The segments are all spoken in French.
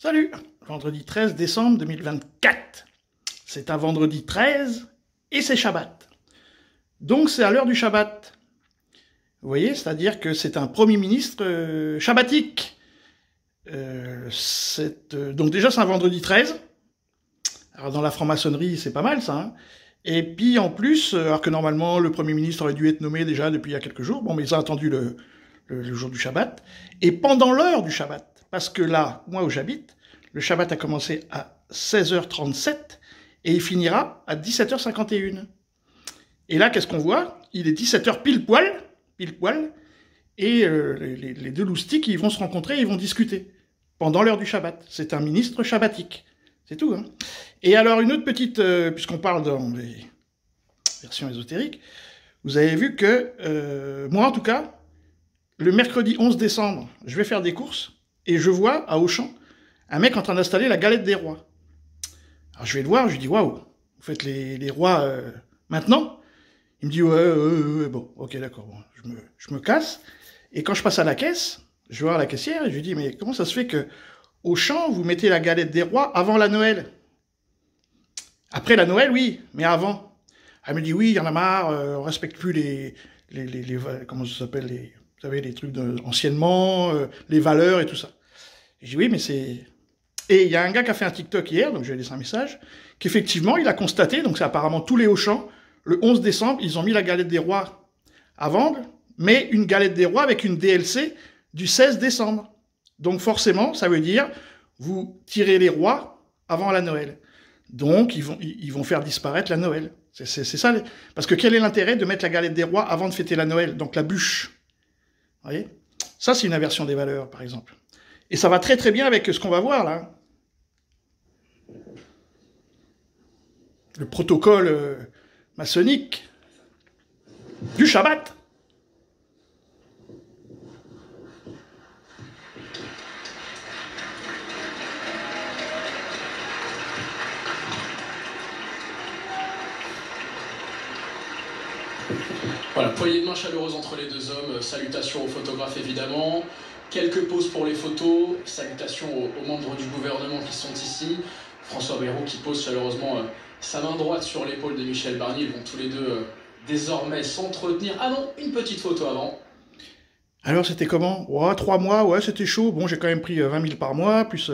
Salut, vendredi 13 décembre 2024. C'est un vendredi 13 et c'est Shabbat. Donc c'est à l'heure du Shabbat. Vous voyez, c'est-à-dire que c'est un Premier ministre shabbatique. Donc déjà c'est un vendredi 13. Alors dans la franc-maçonnerie c'est pas mal ça. Hein. Et puis en plus, alors que normalement le Premier ministre aurait dû être nommé déjà depuis il y a quelques jours, bon mais ils ont attendu le jour du Shabbat, et pendant l'heure du Shabbat, parce que là, moi où j'habite, le Shabbat a commencé à 16h37 et il finira à 17h51. Et là, qu'est-ce qu'on voit? Il est 17h pile poil, et les deux loustiques, ils vont se rencontrer et ils vont discuter pendant l'heure du Shabbat. C'est un ministre shabbatique. C'est tout. Hein. Et alors, une autre petite, puisqu'on parle dans les versions ésotériques, vous avez vu que, moi en tout cas, le mercredi 11 décembre, je vais faire des courses, et je vois, à Auchan, un mec en train d'installer la galette des rois. Alors je vais le voir, je lui dis, waouh, vous faites les rois maintenant? Il me dit, ouais, bon, ok, d'accord, bon, je me casse, et quand je passe à la caisse, je vais voir la caissière, et je lui dis, mais comment ça se fait que Auchan, vous mettez la galette des rois avant la Noël? Après la Noël, oui, mais avant. Elle me dit, oui, il y en a marre, on respecte plus les comment ça s'appelle, vous savez, les trucs anciennement, les valeurs et tout ça. Et je dis, oui, mais c'est... Et il y a un gars qui a fait un TikTok hier, donc je lui ai laissé un message, qu'effectivement, il a constaté, donc c'est apparemment tous les Auchan, le 11 décembre, ils ont mis la galette des rois à vendre, mais une galette des rois avec une DLC du 16 décembre. Donc forcément, ça veut dire, vous tirez les rois avant la Noël. Donc, ils vont faire disparaître la Noël. C'est ça. Parce que quel est l'intérêt de mettre la galette des rois avant de fêter la Noël? Donc la bûche. Vous voyez? Ça, c'est une inversion des valeurs, par exemple. Et ça va très très bien avec ce qu'on va voir, là. Le protocole maçonnique du Shabbat. Voilà, poignée de main chaleureuse entre les deux hommes, salutations aux photographes évidemment, quelques poses pour les photos, salutations aux membres du gouvernement qui sont ici, François Bayrou qui pose chaleureusement sa main droite sur l'épaule de Michel Barnier, ils vont tous les deux désormais s'entretenir. Ah non, une petite photo avant. Alors c'était comment? Ouais, 3 mois, ouais, c'était chaud, bon j'ai quand même pris 20 000 par mois, plus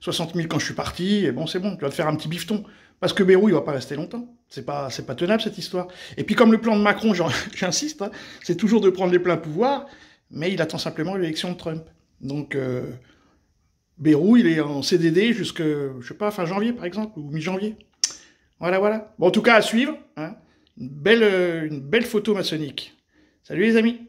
60 000 quand je suis parti, et bon c'est bon, tu vas te faire un petit bifton. Parce que Bayrou, il va pas rester longtemps. C'est pas tenable, cette histoire. Et puis, comme le plan de Macron, j'insiste, hein, c'est toujours de prendre les pleins pouvoirs, mais il attend simplement l'élection de Trump. Donc, Bayrou, il est en CDD jusque, je sais pas, fin janvier, par exemple, ou mi-janvier. Voilà. Bon, en tout cas, à suivre, hein, une belle photo maçonnique. Salut les amis!